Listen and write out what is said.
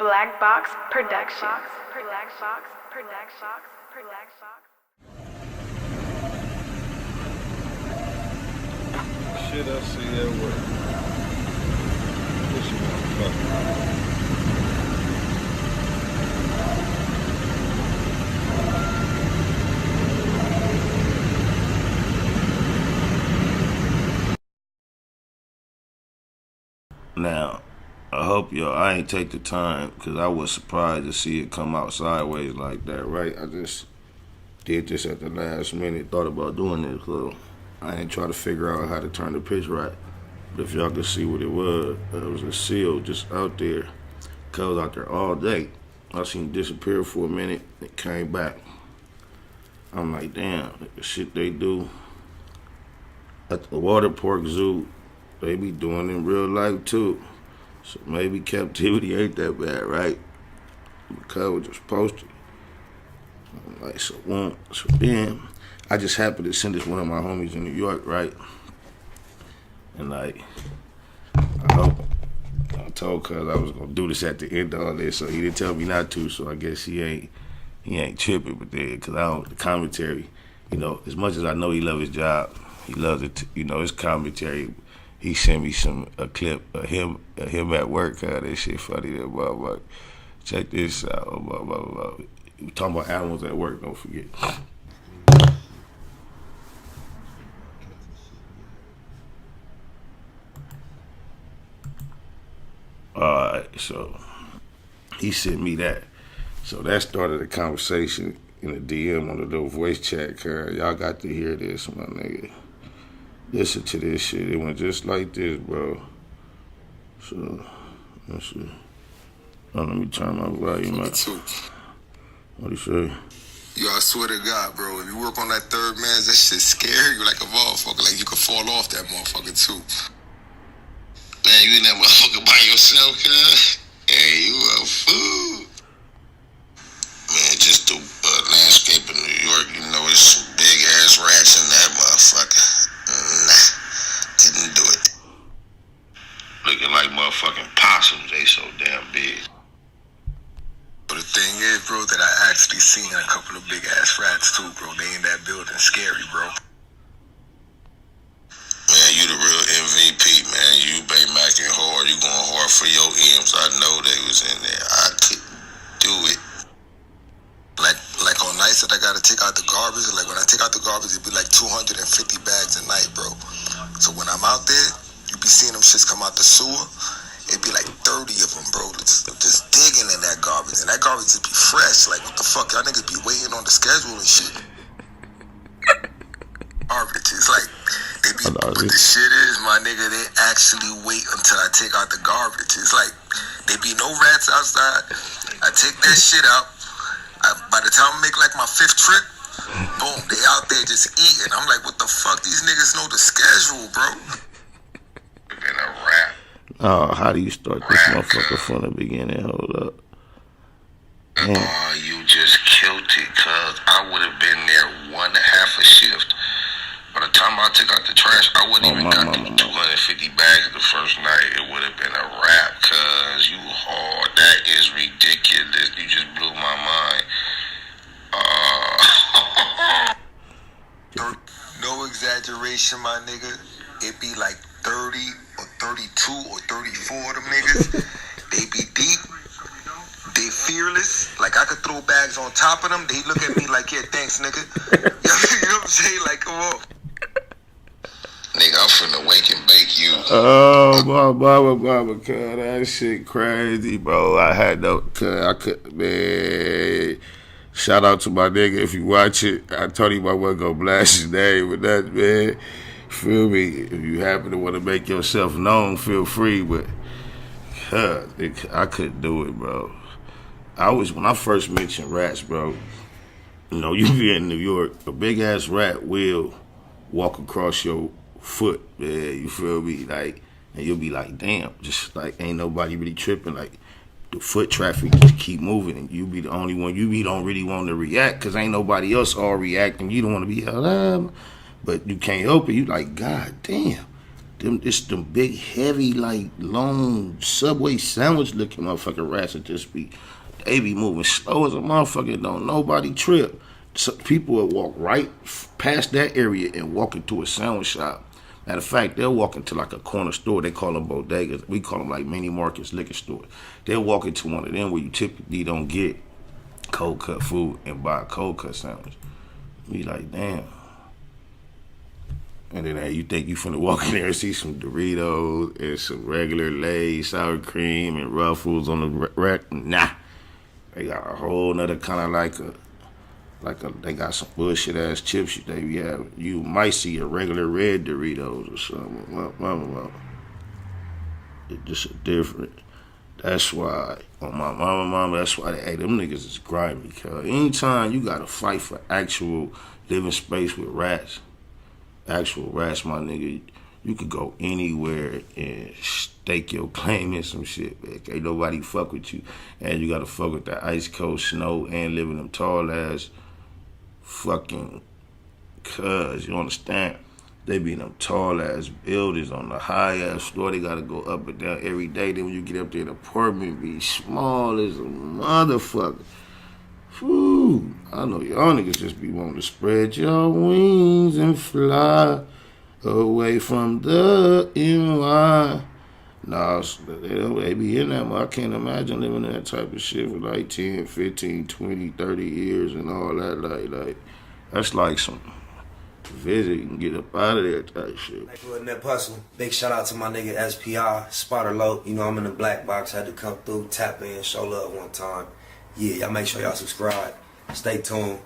Black Box Productions. Shit I see at work. This motherfucker. Now, I hope I ain't take the time because I was surprised to see it come out sideways like that, right? I just did this at the last minute, thought about doing this, so I ain't try to figure out how to turn the pitch right. But if y'all could see what it was a seal just out there. Cuz was out there all day. I seen him disappear for a minute, it came back. I'm like, damn, the shit they do at the water park zoo, they be doing in real life too. So maybe captivity ain't that bad, right? Because was just posted. I'm like, so then I just happened to send this one of my homies in New York, right? And like, I told cuz I was gonna do this at the end of all this, so he didn't tell me not to, so I guess he ain't tripping with that, cause the commentary, as much as I know he loves his job, he loves it, his commentary. He sent me a clip of him at work. That shit funny. That motherfucker. Check this out. We talking about animals at work. Don't forget. Alright, so he sent me that. So that started a conversation in the DM on the little voice chat. Y'all got to hear this, my nigga. Listen to this shit. It went just like this, bro. So, let's see. Oh, let me turn my volume up. What'd he say? Yo, I swear to God, bro, if you work on that third man's, that shit scary you like a motherfucker. Like you could fall off that motherfucker too. Man, you in that motherfucker by yourself, cuz? Hey, you a fool. Man, just the landscape in New York, it's some big ass rats in that motherfucker. Nah, didn't do it. Looking like motherfucking possums, they so damn big. But the thing is, bro, that I actually seen a couple of big ass rats too, bro. They in that building, scary, bro. Man, you the real MVP, man. You Baymacking hard. You going hard for your M's. I know they was in there. I couldn't do it. Like on nights that I gotta take out the garbage, like when I take out the garbage, it'd be like 250 bags a night, bro. So when I'm out there, you be seeing them shits come out the sewer. It'd be like 30 of them, bro, just digging in that garbage. And that garbage would be fresh. Like, what the fuck? Y'all niggas be waiting on the schedule and shit. Garbage. It's like, but the shit is, my nigga, they actually wait until I take out the garbage. It's like, there be no rats outside. I take that shit out. By the time I make like my 5th trip, boom, they out there just eating. I'm like, what the fuck? These niggas know the schedule, bro. Been a rap. Oh, how do you start this motherfucker from the beginning? Hold up. You just killed it, cuz I would have been there 1.5 a shift. By the time I took out the trash, I wouldn't even got 250 bags the first night. It would have been a wrap, cuz you hard. That is ridiculous. You just blew my mind. No exaggeration, my nigga. It be like 30 or 32 or 34 of them niggas. They be deep. They fearless. Like I could throw bags on top of them. They look at me like, yeah, thanks, nigga. You know what I'm saying? Like, come on. Nigga, I'm finna wake and bake you. Oh, mama, cuz that shit crazy, bro. I could, man. Shout out to my nigga if you watch it. I told him I wasn't gonna blast his name, but that, man, feel me? If you happen to want to make yourself known, feel free, but I couldn't do it, bro. When I first mentioned rats, bro, you be in New York, a big ass rat will walk across your foot, man, you feel me? Like, and you'll be like, damn, just like ain't nobody really tripping, like the foot traffic just keep moving and you be the only one, you don't really want to react because ain't nobody else all reacting, you don't want to be held up, but you can't help it, you like, god damn, It's them big, heavy, like long Subway sandwich looking motherfucking rats that just be, they be moving slow as a motherfucker. Don't nobody trip. So people will walk right past that area and walk into a sandwich shop. Matter of fact, they'll walk into like a corner store. They call them bodegas. We call them like mini markets, liquor stores. They'll walk into one of them where you typically don't get cold cut food and buy a cold cut sandwich. Be like, damn. And then you think you finna walk in there and see some Doritos and some regular Lay's, sour cream, and Ruffles on the rack? Nah. They got a whole nother kind of they got some bullshit ass chips they have. You might see a regular red Doritos or something. Well. It's just different. That's why, on my mama, that's why them niggas is grimy. Cause anytime you gotta fight for actual living space with rats, actual rats, my nigga, you could go anywhere and stake your claim in some shit, man. Ain't nobody fuck with you. And you gotta fuck with that ice cold snow and live in them tall ass fucking cuz, you understand? They be in them tall ass buildings on the high ass floor. They gotta go up and down every day. Then when you get up there, the apartment be small as a motherfucker. Whew, I know y'all niggas just be wanting to spread your wings and fly away from the NY. Nah, they be in that. I can't imagine living in that type of shit for like 10, 15, 20, 30 years and all that. Like that's like some visit and get up out of there type shit. Like doing that hustle. Big shout out to my nigga SPI, Spiader low. You know I'm in the black box. Had to come through, tap in, show love one time. Yeah, y'all make sure y'all subscribe. Stay tuned.